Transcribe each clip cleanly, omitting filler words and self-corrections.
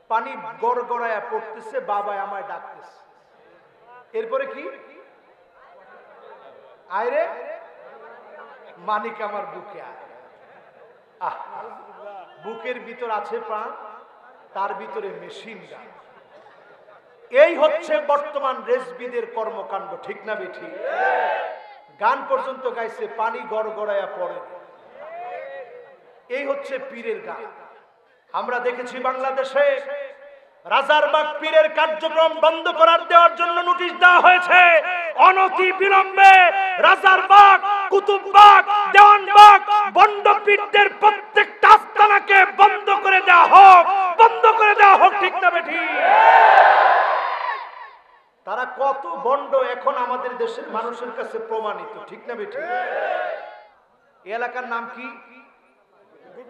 পানি গড়গড়ায়া পড়তেছে, বাবা আমায় ডাকতেছে। এরপরে কি? আয়রে মানিক আমার বুকে আয়। আহ, বুকের ভিতর আছে প্রাণ, তার ভিতরে মেশিন গান। এই হচ্ছে বর্তমান রেজবিদের কর্মকাণ্ড, ঠিক না বেঠি? গান পর্যন্ত গাইছে, পানি গড়গড়ায়া পড়ে। এই হচ্ছে পীরের গান। আমরা দেখেছি বাংলাদেশে রাজারবাগ পীরের কার্যক্রম বন্ধ দেওয়ার জন্য নোটিশ দেওয়া হয়েছে। অনতি বিলম্বে রাজারবাগ, কুতুববাগ, দেওয়ানবাগ বন্ধ পীরদের প্রত্যেকটা আস্তানাকে বন্ধ করে দেওয়া হোক, বন্ধ করে দেওয়া হোক, ঠিক না বেঠি? তারা কত বন্ড এখন আমাদের দেশের মানুষের কাছে প্রমাণিত, ঠিক না বেঠি? এই এলাকার নাম কি?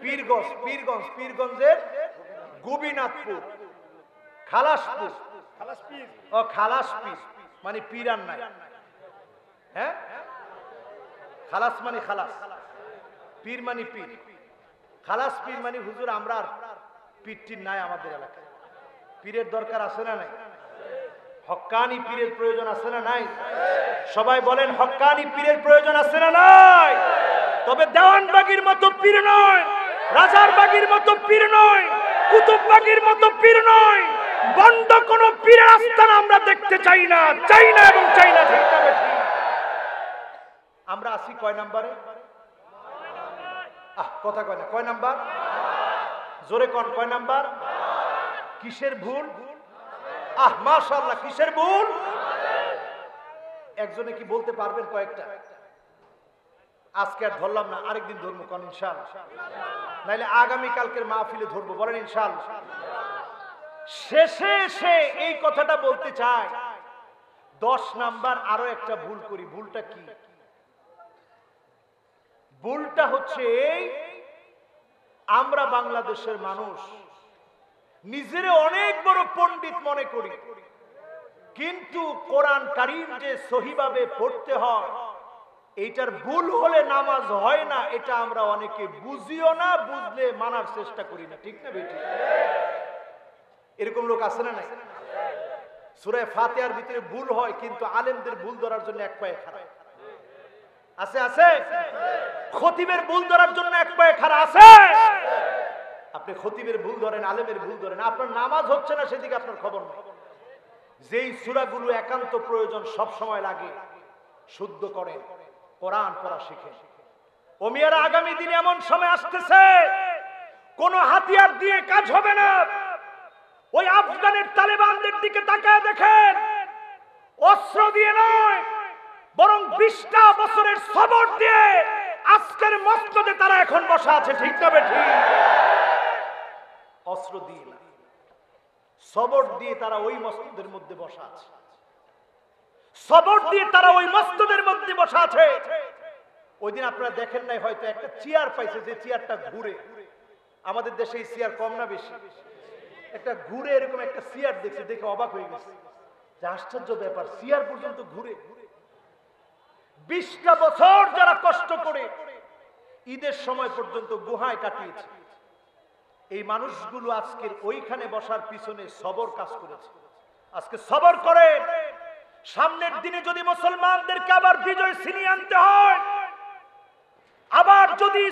পীরগঞ্জ। পীরগঞ্জ, পীরগঞ্জের গোবিনাথপুর, খালাসপুর। ও খালাস পীর মানে পীর আর নাই। হ্যাঁ, খালাস মানে খালাস, পীর মানে পীর। খালাস পীর মানে হুজুর আমরা আর পীরটির নাই আমাদের এলাকায়। পীরের দরকার আছে না নাই? হক্কানি পীরের প্রয়োজন আছে না নাই? সবাই বলেন হক্কানি পীরের প্রয়োজন আছে না নাই? তবে দেওয়ানবাগির মতো পীর নয়, রাজারবাগির মতো পীর নয়, কুতুববাগির মতো পীর নয়। বন্ধ কোন পীরের আস্তানা আমরা দেখতে চাই না, চাই না এবং চাই না, ঠিক না বেঠি? আমরা আসি কয় নাম্বারে? কথা কয় না, কয় নাম্বার? জোরে কোন, কয় নাম্বার? কিসের ভুল? মাশাআল্লাহ, কিসের ভুল? একজনে কি বলতে পারবেন কয়েকটা? আজকে আর ধরলাম না, আরেকদিন ধরবো কোন ইনশাআল্লাহ, নাইলে আগামী কালকের মাহফিলে ধরবো, বলেন ইনশাআল্লাহ। শেষে এসে এই কথাটা বলতে চাই, 10 নাম্বার আরো একটা ভুল করি। ভুলটা কি? ভুলটা হচ্ছে এই, আমরা বাংলাদেশের মানুষ নিজেরে অনেক বড় পণ্ডিত মনে করি, কিন্তু কোরআন কারীম যে সহিভাবে পড়তে হয় এইটার ভুল হলে নামাজ হয় না, এটা আমরা অনেকে বুঝিও না, বুঝলে মানার চেষ্টা করি না, ঠিক না বেটি? এরকম লোক আছে না নাই? সূরা ফাতিহার ভিতরে ভুল হয়, কিন্তু আলেমদের ভুল ধরার জন্য এক পায়ে খাড়া আছে, আছে। খতিবের ভুল ধরার জন্য এক পায়ে খাড়া আছে। আপনি খতিবের ভুল ধরেন, আলেমের ভুল ধরেন, আপনার নামাজ হচ্ছে না সেদিকে আপনার খবর নেই। যেই সূরাগুলো একান্ত প্রয়োজন সব সময় লাগে, শুদ্ধ করেন, কোরআন পড়া শিখেন। ও মিয়ারা, আগামী দিনে এমন সময় আসতেছে কোন হাতিয়ার দিয়ে কাজ হবে না। ওই আফগানের তালেবানদের দিকে তাকায় দেখেন, অস্ত্র দিয়ে নয়, বরং 20টা বছরের সবর দিয়ে আজকের মসজিদে তারা এখন বসা আছে, ঠিক না বেঠি? অস্ত্র দিয়ে না, সবর দিয়ে তারা ওই মসজিদের মধ্যে বসা আছে, সবর দিয়ে তারা ওই মসজিদের মধ্যে বসা আছে। ওই দিন আপনারা দেখেন নাই হয়তো, একটা চেয়ার পাইছে, যে চেয়ারটা ঘুরে। আমাদের দেশে এই চেয়ার কম না বেশি? একটা ঘুরে এরকম একটা চেয়ার দেখছে, দেখে অবাক হয়ে গেছে, যে আশ্চর্য ব্যাপার, চেয়ার পর্যন্ত ঘুরে। 20টা বছর যারা কষ্ট করে ঈদের সময় পর্যন্ত গুহায় কাটিয়েছে, এই মানুষগুলো আজকের ওইখানে বসার পিছনে সবর কাজ করেছে। আজকে সবর করে, সামনের দিনে যদি মুসলমানদেরকে আবার বিজয় ছিনিয়ে আনতে হয়, আবার যদি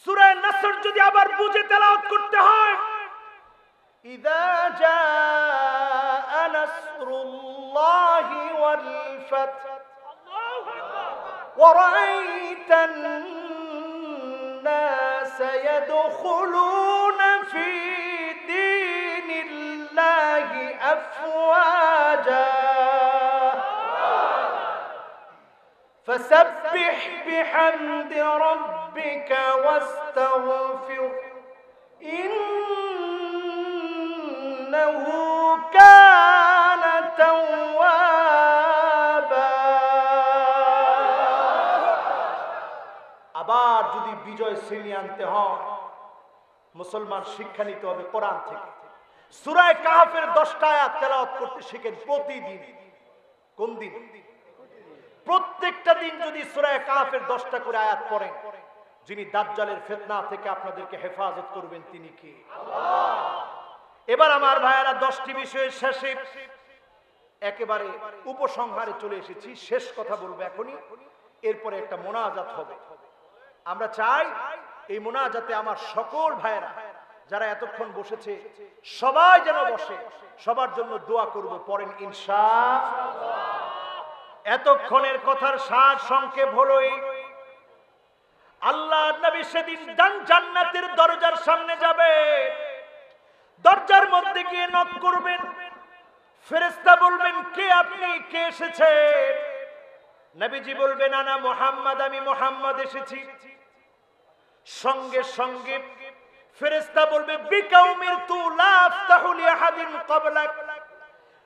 সূরা নাসর যদি আবার বুঝে তেলাওয়াত করতে হয়, ইযা জাআ নাসরুল্লাহি ওয়াল ফাত ওয়া রাআইতান নাস ইয়াদখুলুনা ফি দীনিল্লাহি আফওয়াজা فسبح بحمد ربك واستغفر إنه كان توابا। আবার যদি বিজয় ছিনিয়ে আনতে হয়, মুসলমান শিক্ষা নিতে হবে কোরআন থেকে। সূরা কাহফের 10টা আয়াত তেলাওয়াত করতে শিখেন প্রতিদিন। কোন দিন? প্রত্যেকটা দিন যদি সূরা কাহফের 10টা করে আয়াত পড়েন, যিনি দাজ্জালের ফিতনা থেকে আপনাদেরকে হেফাজত করবেন তিনি কে? এবার আমার ভাইয়েরা 10টি বিষয়ের শেষে একেবারে উপসংহারে চলে এসেছি। শেষ কথা বলবো এখনই, এরপরে একটা মোনাজাত হবে। আমরা চাই এই মোনাজাতে আমার সকল ভাইয়েরা যারা এতক্ষণ বসেছে সবাই যেন বসে, সবার জন্য দোয়া করব। পড়েন ইনশাআল্লাহ। এতক্ষণের কথার সার সংক্ষেপ হলো এই, আল্লাহর নবী সেদিন জান্নাতের দরজার সামনে যাবে, দরজার মধ্যে গিয়ে নক করবেন, ফেরেশতা বলবেন কে আপনি, কে এসেছে? নবীজি বলবেন আনা মুহাম্মদ, আমি মুহাম্মদ এসেছি। সঙ্গে সঙ্গে ফেরেশতা বলবে বিকা উমিরতু লা আফতাহু লিআহাদিন ক্বাবলাক,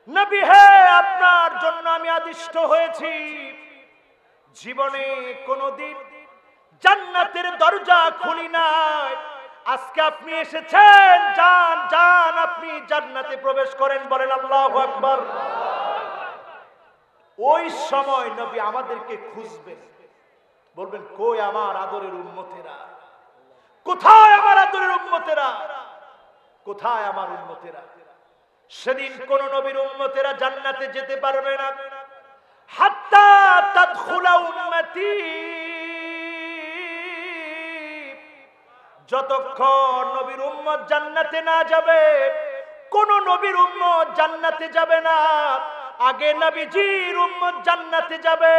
নবী হে আপনার জন্য আমি আদিষ্ট হয়েছি, জীবনে কোনদিন জান্নাতের দরজা খুলি নাই, আজকে আপনি এসেছেন, যান যান আপনি জান্নাতে প্রবেশ করেন। বলেন আল্লাহু আকবার। ওই সময় নবী আমাদেরকে খুঁজবেন, বলবেন কই আমার আদরের উম্মতেরা, কোথায় আমার আদরের উম্মতেরা, কোথায় আমার উম্মতেরা? সেদিন কোন নবীর উম্মতেরা জান্নাতে যেতে পারবে না হাত্তা তাদখুলা উম্মতি, যতক্ষণ নবীর উম্মত জান্নাতে না যাবে কোন নবীর উম্মত জান্নাতে যাবে না। আগে নবীজির উম্মত জান্নাতে যাবে,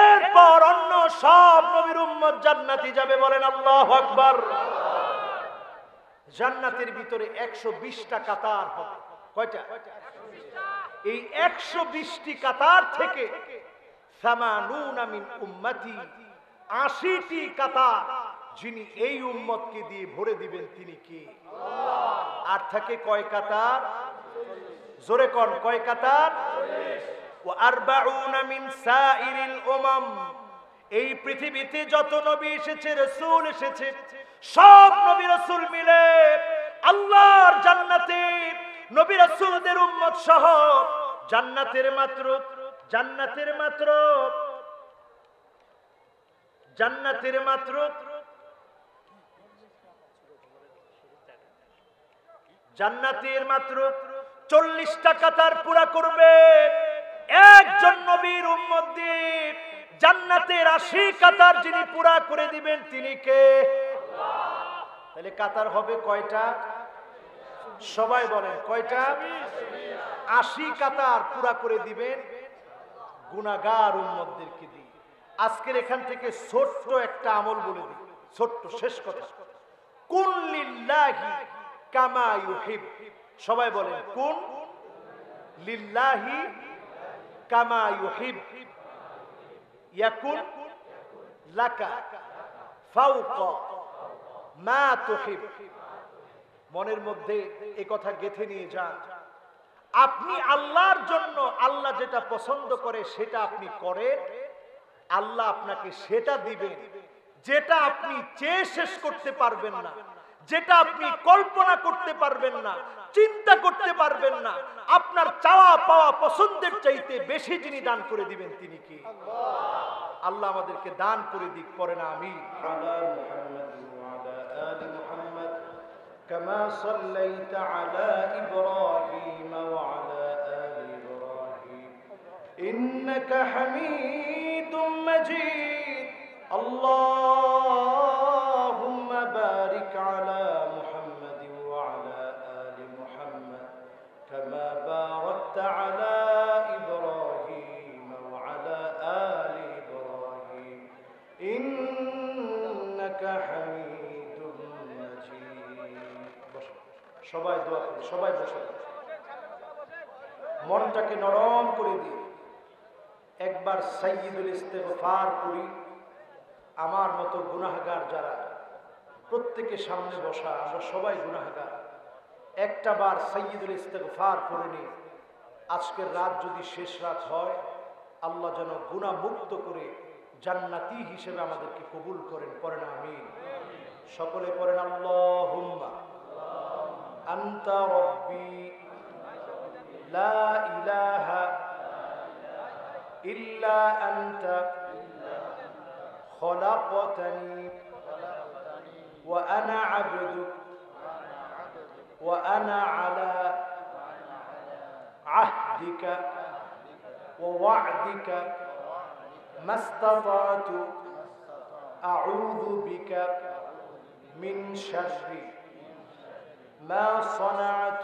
এরপর অন্য সব নবীর উম্মত জান্নাতে যাবে। বলেন আল্লাহু আকবার। জান্নাতের ভিতরে 120টা কাতার হবে। কয়টা? এই 120টি কাতার থেকে 80 মিন উম্মতি, 80টি কাতার যিনি এই উম্মতকে দিয়ে ভরে দিবেন তিনি কে? আর থাকে কয় কাতার? জোরে কোন কয় কাতার? ওয়া 40 মিন সাইরিল উমাম, এই পৃথিবীতে যত নবী এসেছে, রাসূল এসেছে, সব নবী রাসূল মিলে আল্লাহর জান্নাতে নবী রাসূলদের উম্মত সহ জান্নাতের মাত্র জান্নাতের মাত্র জান্নাতের মাত্র জান্নাতের মাত্র 40টা কাতার পুরা করবে একজন নবীর উম্মত দিয়ে। জান্নাতের 80 কাতার যিনি পুরা করে দিবেন তিনি কে? তাহলে কাতার হবে কয়টা? সবাই বলেন কয়টা? 80 কাতার পুরা করে দিবেন গুনাহগার উম্মতদেরকে দিয়ে। আজকের এখান থেকে ছোট্ট একটা আমল বলে দিই, ছোট্ট শেষ কথা। কুন লিল্লাহি কামা ইউহিব, সবাই বলেন কুন লিল্লাহি কামা ইউহিব ইয়াকুন লাকা ফাওকা মা তুহিব। মনের মধ্যে এই কথা গেঁথে নিয়ে যান। আপনি আল্লাহর জন্য আল্লাহ যেটা পছন্দ করে সেটা আপনি করেন, আল্লাহ আপনাকে সেটা দিবেন যেটা আপনি চেয়ে শেষ করতে পারবেন না, যেটা আপনি কল্পনা করতে পারবেন না, চিন্তা করতে পারবেন না। আপনার চাওয়া পাওয়া পছন্দের চাইতে বেশি যিনি দান করে দিবেন তিনি কি? আল্লাহ আমাদেরকে দান করে দিক। পড়েন আমিন। كما صليت على إبراهيم وعلى آل إبراهيم إنك حميد مجيد اللهم بارك على محمد وعلى آل محمد كما باركت على إبراهيم وعلى آل إبراهيم إنك حميد। সবাই দোয়া করি, সবাই বসে মনটাকে নরম করে দিয়ে একবার সাইয়্যিদুল ইস্তিগফার করি। আমার মতো গুনাহগার যারা প্রত্যেকে সামনে বসা, আমরা সবাই গুনাহগার। একটা বার সাইয়্যিদুল ইস্তিগফার করে নি। আজকের রাত যদি শেষ রাত হয়, আল্লাহ যেন গুনাহ মুক্ত করে জান্নাতি হিসেবে আমাদেরকে কবুল করেন। পড়েন আমিন। সকলে পড়েন আল্লাহুম্মা أنت ربي لا إله إلا أنت خلقتني وأنا عبدك وأنا على عهدك ووعدك ما استطعت أعوذ بك من شر ما صنعت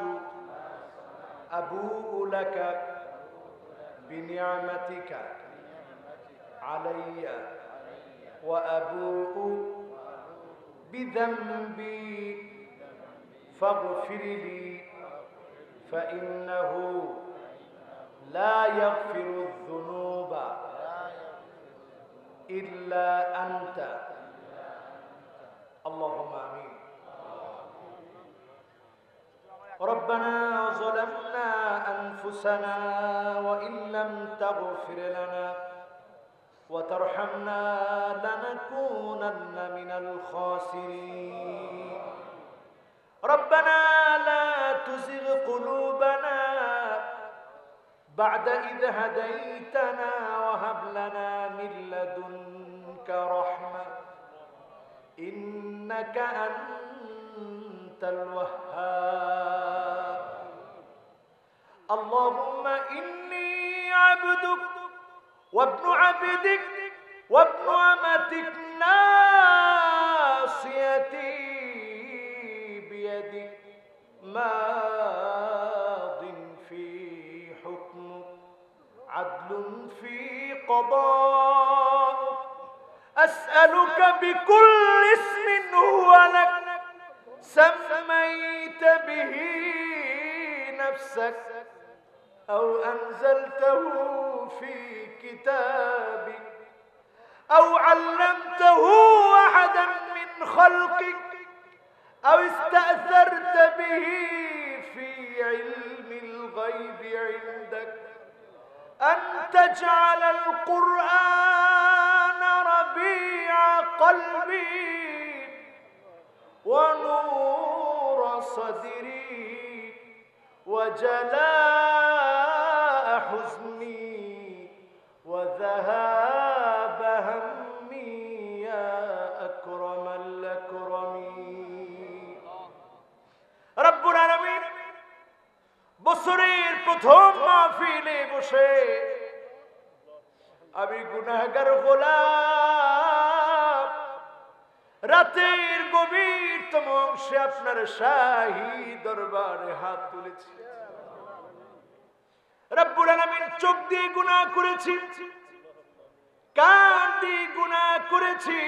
أبوء لك بنعمتك علي وأبوء بذنبي فاغفر لي فإنه لا يغفر الذنوب إلا أنت اللهم آمين ربنا ظلمنا أنفسنا وإن لم تغفر لنا وترحمنا لنكونن من الخاسرين ربنا لا تزغ قلوبنا بعد إذ هديتنا وهب لنا من لدنك رحمة إنك أنت الوهاب اللهم إني عبدك وابن عبدك وابن أمتك ناصيتي بيدك ماض في حكمك عدل في قضاءك أسألك بكل اسم هو لك سميت به نفسك أو أنزلته في كتابك أو علمته أحدا من خلقك أو استأثرت به في علم الغيب عندك أن تجعل القرآن ربيع قلبي ونور صدري وجلاء حزني وذهاب همي يا أكرم الأكرمين رب العالمين বছরের প্রথম মাহফিলে বসে আমি গুনাহগার গোলাম রাতের গভীরতম অংশে আপনার শাহী দরবারে হাত তুলেছি রব্বুল আলামিন চোখ দিয়ে গুনাহ করেছি কান দিয়ে গুনাহ করেছি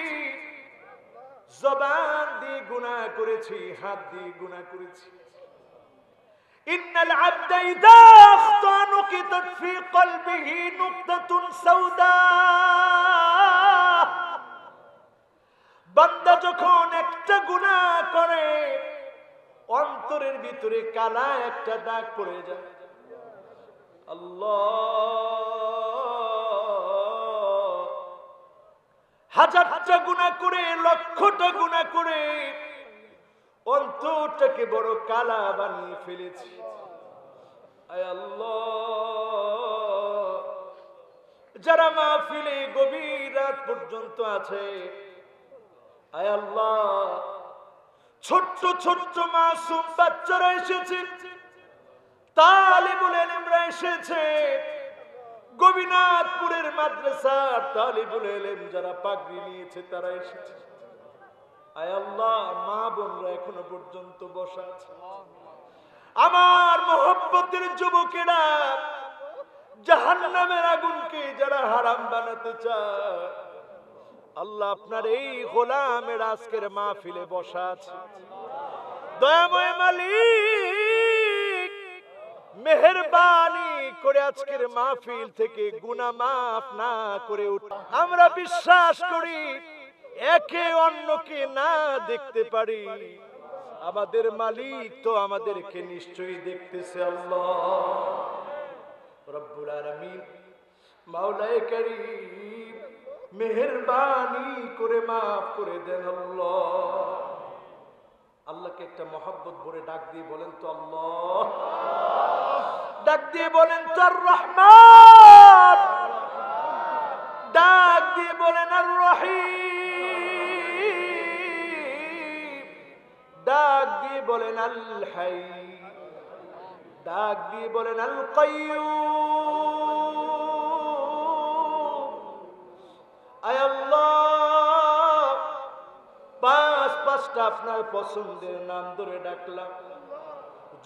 জবান দিয়ে গুনাহ করেছি হাত দিয়ে গুনাহ করেছি إن العبد إذا أخطأ نقطت في قلبه نقطة سوداء বান্দা যখন একটা গুনাহ করে অন্তরের ভিতরে কালা একটা দাগ পড়ে যায় আল্লাহ হাজারটা গুনাহ করে লক্ষটা গুনাহ করে অন্তরটাকে বড় কালা বানিয়ে ফেলেছি আয় আল্লাহ যারা মাহফিলে গভীর রাত পর্যন্ত আছে আয় আল্লাহ ছোট্ট ছোট্ট মাসুম বাচ্চারা এসেছে তালিবুল ইলমরা এসেছে গোবিনাথপুরের মাদ্রাসার তালিবুল ইলম যারা পাগড়ি নিয়েছে তারা এসেছে আয় আল্লাহ মা বোনরা এখনো পর্যন্ত বসা আছে আমার মহব্বতের যুবকেরা জাহান্নামের আগুনকে যারা হারাম বানাতে চায় আল্লাহ আপনার এই গোলামের আজকের মাহফিলে বসা আছে দয়াময় মালিক মেহেরবানি করে আজকের মাহফিল থেকে গুনাহ মাফ না করে আমরা বিশ্বাস করি একে অন্যকে না দেখতে পারি আমাদের মালিক তো আমাদেরকে নিশ্চয়ই দেখতেছে আল্লাহ রব্বুল আলামিন মাওলায়ে কারীম মেহেরবানি করে মাফ করে দেন আল্লাহ আল্লাহকে একটা মহব্বত ভরে ডাক দিয়ে বলেন তো আল্লাহ ডাক দিয়ে বলেন তো আর রহমান ডাক দিয়ে বলেন আর রহিম ডাক দিয়ে বলেন আল হাই, ডাক দিয়ে বলেন আল কাইয়্যুম। আয় আল্লাহ, পাঁচটা আপনার পছন্দের নাম ধরে ডাকলাম,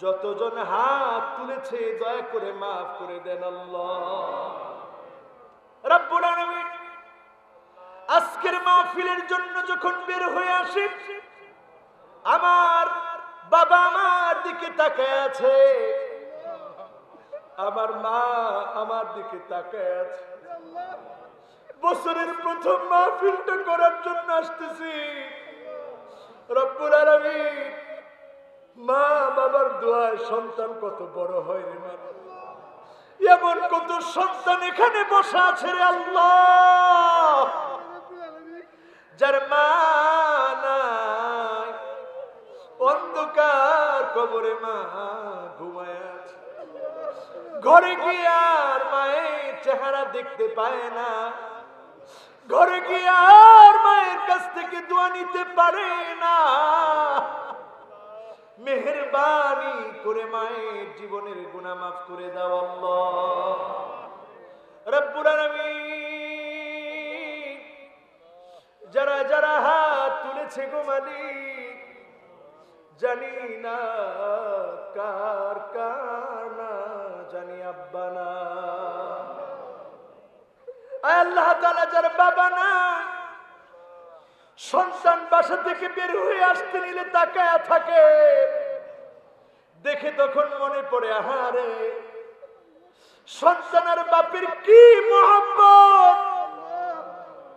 যতজন হাত তুলেছে দয়া করে মাফ করে দেন আল্লাহ রাব্বুল আলামিন। আজকের মাহফিলের জন্য যখন বের হয়ে আসি, আমার বাবা আমার দিকে তাকায় আছে, আমার মা আমার দিকে তাকায় আছে। বছরের প্রথম মাহফিলটা করার জন্য আসতেছি। রব্বুল আলামিন, মা বাবার দোয়ায় সন্তান কত বড় হয় রে মা, এমন কত সন্তান এখানে বসা আছে রে আল্লাহ, যার মা নাই, অন্ধকার কবরে মা ঘুমায় আছে, ঘরে গিয়ে আর মায়ের চেহারা দেখতে পায় না, ঘরে গিয়ে আর মায়ের কাছ থেকে দোয়া নিতে পারে না। মেহেরবানি করে মায়ের জীবনের গুনাহ মাফ করে দাও আল্লাহ রাব্বুল আলামিন। যারা যারা হাত তুলেছে গো মালিক, জানি না কার কার না জানি আব্বা না। আয় আল্লাহ তাআলা, যার বাবা না, সন্তান বাসা থেকে বের হয়ে আসতে নিলে তাকায়া থাকে, দেখে তখন মনে পড়ে আহারে সন্তান আর বাপের কি মহব্বত,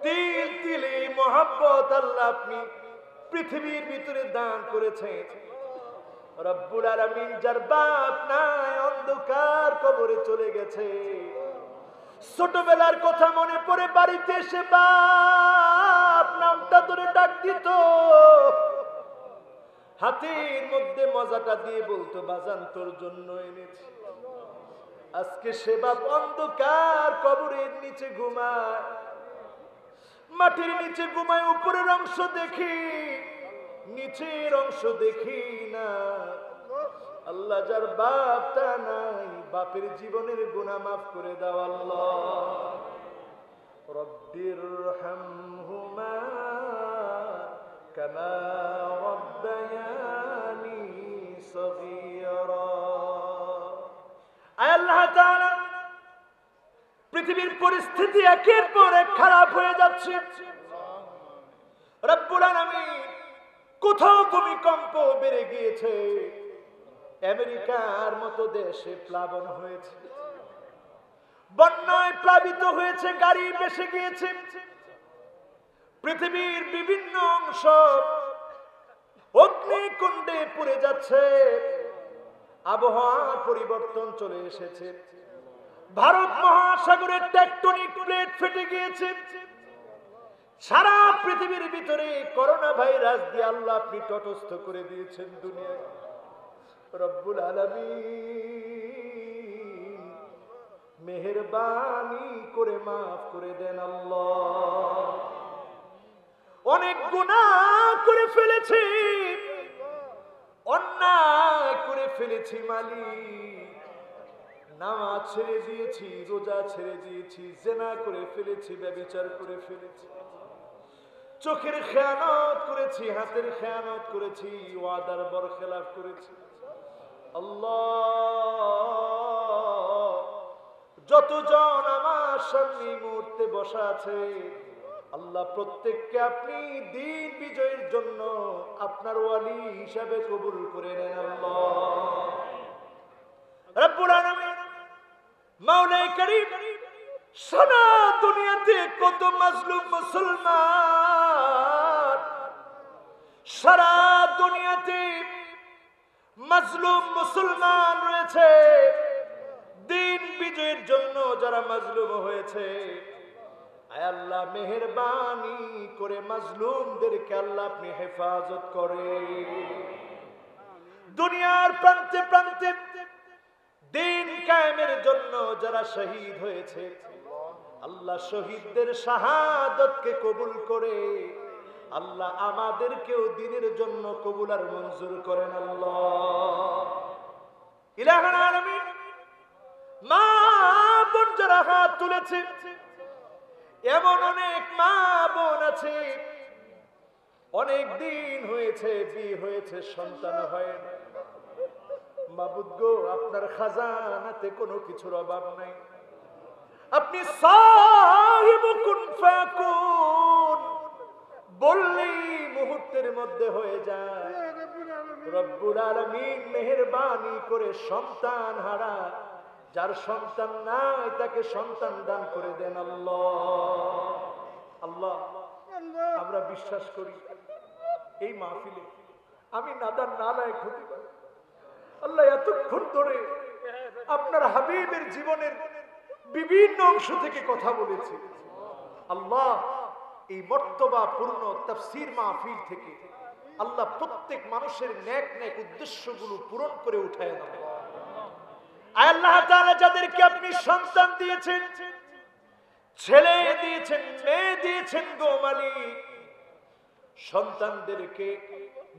তিল তিলে মহব্বত আল্লাহ আপনি পৃথিবীর ভিতরে দান করেছেন রব্বুল আলামিন। যার বাপ নাই, অন্ধকার কবরে চলে গেছে, ছোটবেলার কথা মনে পড়ে বাড়িতে এসে বাপ নামটা ধরে ডাক দিত, হাতের মধ্যে মজাটা দিয়ে বলতো বাজান তোর জন্য এনেছি। আজকে সে বাপ অন্ধকার কবরের নিচে ঘুমায়, মাটির নিচে ঘুমায়, উপরের অংশ দেখি নিচের অংশ দেখি না। আল্লাহ, যার বাপটা নাই, বাপের জীবনের গুনাহ মাফ করে দাও আল্লাহ। রব্বিরহামহুমা কামা রাব্বায়ানি সগীরা। আয় আল্লাহ তাআলা, পৃথিবীর পরিস্থিতি একের পর এক খারাপ হয়ে যাচ্ছে রব্বুল আলামিন। কোথাও ভূমিকম্প বেড়ে গিয়েছে, আমেরিকার মতো দেশে প্লাবন হয়েছে, বন্যায় প্লাবিত হয়েছে, গাড়ি ভেসে গিয়েছে, পৃথিবীর বিভিন্ন অংশ অগ্নিকুণ্ডে পুড়ে যাচ্ছে, আবহাওয়ার পরিবর্তন চলে এসেছে, ভারত মহাসাগরের টেকটনিক প্লেট ফেটে গিয়েছে, সারা পৃথিবীর ভিতরে করোনা ভাইরাস দিয়ে আল্লাহ আপনি তটস্থ করে দিয়েছেন দুনিয়া। রব্বুল আলামিন, মেহেরবানি করে মাফ করে দেন আল্লাহ। অনেক গুনাহ করে ফেলেছি, অন্যায় করে ফেলেছি মালিক, নামাজ ছেড়ে দিয়েছি, রোজা ছেড়ে দিয়েছি, জিনা করে ফেলেছি, ব্যভিচার করে ফেলেছি, চোখের খেয়ানত করেছি, হাতের খেয়ানত করেছি, ওয়াদার বরখেলাফ করেছি। আল্লাহ, যতজন আমার সামনে মুহূর্তে বসা আছে আল্লাহ, প্রত্যেককে আপনি দিন বিজয়ের জন্য আপনার ওয়ালি হিসাবে কবুল করে নেন আল্লাহ রব্বুল আলামিন। মাওলাই করিম, সারা দুনিয়াতে কত মাজলুম মুসলমান, সারা দুনিয়াতে মাজলুম মুসলমান রয়েছে, দিন বিজয়ের জন্য যারা মাজলুম হয়েছে, আয় আল্লাহ মেহেরবানি করে মাজলুমদেরকে আল্লাহ আপনি হেফাজত করে। দুনিয়ার প্রান্তে প্রান্তে দিন কায়েমের জন্য যারা শহীদ হয়েছে, আল্লাহ শহীদদের শাহাদাতকে কবুল করে আল্লাহ আমাদেরকেও দ্বীনের জন্য কবুল আর মঞ্জুর করেন আল্লাহ। ইলাহুল আলামিন, মা বোন যারা হাত তুলেছে, এমন অনেক মা বোন আছে অনেক দিন হয়েছে বিয়ে হয়েছে, সন্তান হয় না। মাবুদ গো, আপনার খাজানাতে কোনো কিছুর অভাব নাই। আপনি সাহিবু কুন ফায়াকুন বললেই মুহূর্তের মধ্যে হয়ে যায়। রব্বুল আলামিন মেহেরবানি করে সন্তান হারা যার সন্তান নাই তাকে সন্তান দান করে দেন আল্লাহ। আল্লাহ, আমরা বিশ্বাস করি এই মাহফিলে আমি নাদান নালায়েক হতে পারি। আল্লাহ, এতক্ষণ ধরে আপনার হাবিবের জীবনের বিভিন্ন অংশ থেকে কথা বলেছি। আল্লাহ, এই মর্তবা পূর্ণ তাফসীর মাহফিল থেকে আল্লাহ প্রত্যেক মানুষের নেক নেক উদ্দেশ্যগুলো পূরণ করে উঠায় দেন। আল্লাহ তাআলা যাদেরকে আপনি সন্তান দিয়েছেন, ছেলে দিয়েছেন, মেয়ে দিয়েছেন গো মালিক, সন্তানদেরকে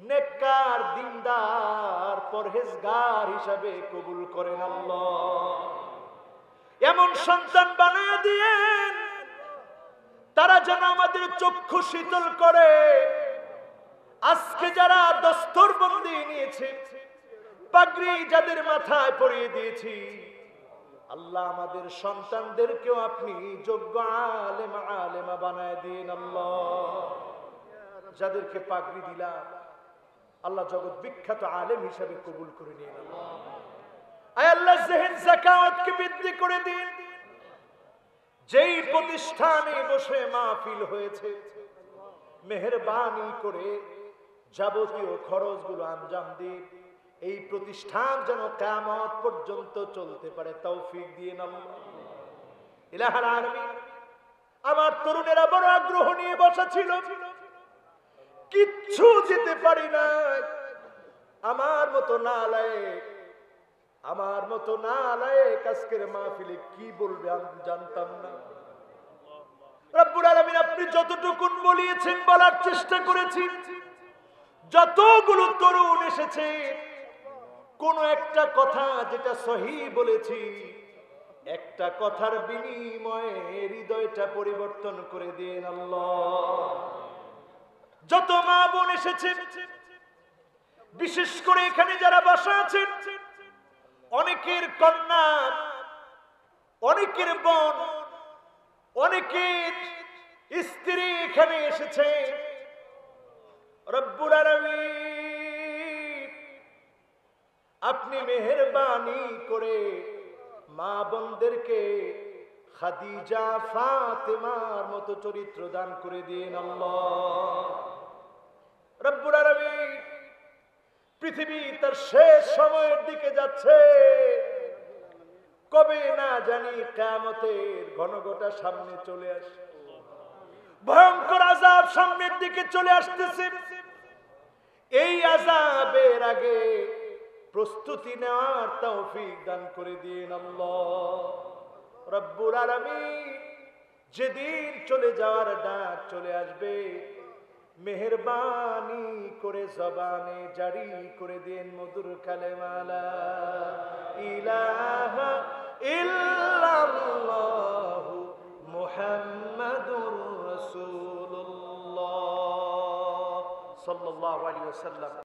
নেককার, দিনদার, পরহেজগার হিসাবে কবুল করেন আল্লাহ। এমন সন্তান বানায় দিয়েন তারা যেন আমাদের চক্ষু শীতল করে। আজকে যারা দস্তরবন্দি নিয়েছে, পাগড়ি যাদের মাথায় পরিয়ে দিয়েছি, আল্লাহ আমাদের সন্তানদেরকেও আপনি যোগ্য আলেম আলেমা বানায় দিন আল্লাহ। যাদেরকে পাগড়ি দিলাম আল্লাহ জগৎ বিখ্যাত আলেম হিসাবে কবুল করে নিন আল্লাহ। আয় আল্লাহ, জেহেন যাকাতকে বৃদ্ধি করে দিন। যেই প্রতিষ্ঠানে বসে মাহফিল হয়েছে, মেহেরবানি করে যাবতীয় খরচগুলো আঞ্জাম দিন। এই প্রতিষ্ঠান যেন কিয়ামত পর্যন্ত চলতে পারে তৌফিক দিন আল্লাহ। ইলাহুল আলামিন, আমার তরুণেরা বড় আগ্রহ নিয়ে বসা ছিল, কিচ্ছু যেতে পারি না। আমার মতো নালায়েক আজকের মাহফিলে কি বলবে আমি জানতাম না। রব্বুল আলামিন, আপনি যতটুকুন বলিয়েছেন বলার চেষ্টা করেছি। যতগুলো তরুণ এসেছে, কোন একটা কথা যেটা সহি বলেছি, একটা কথার বিনিময়ে হৃদয়টা পরিবর্তন করে দিন আল্লাহ। যত মা বোন এসেছে, বিশেষ করে এখানে যারা বসা আছেন, অনেকের কন্যা, অনেকের বোন, অনেকের স্ত্রী এখানে এসেছে। রব্বুল আলামিন, আপনি মেহেরবানি করে মা বোনদেরকে খাদিজা, ফাতেমার মতো চরিত্র দান করে দিন আল্লাহ। রব্বুল আলামিন, পৃথিবী তার শেষ সময়ের দিকে যাচ্ছে। কবে না জানি কিয়ামতের ঘনঘটা সামনে চলে আসে, ভয়ঙ্কর আযাব সামনের দিকে চলে আসতেছে। এই আযাবের আগে প্রস্তুতি নেওয়ার তৌফিক দান করে দিন আল্লাহ। রব্বুল আলামিন, যেদিন চলে যাওয়ার ডাক চলে আসবে, মেহেরবানি করে জবানে জারি করে দিন মধুর কালেমা লা ইলাহা ইল্লাল্লাহু মুহাম্মাদুর রাসূলুল্লাহ সাল্লাল্লাহু আলাইহি ওয়াসাল্লাম।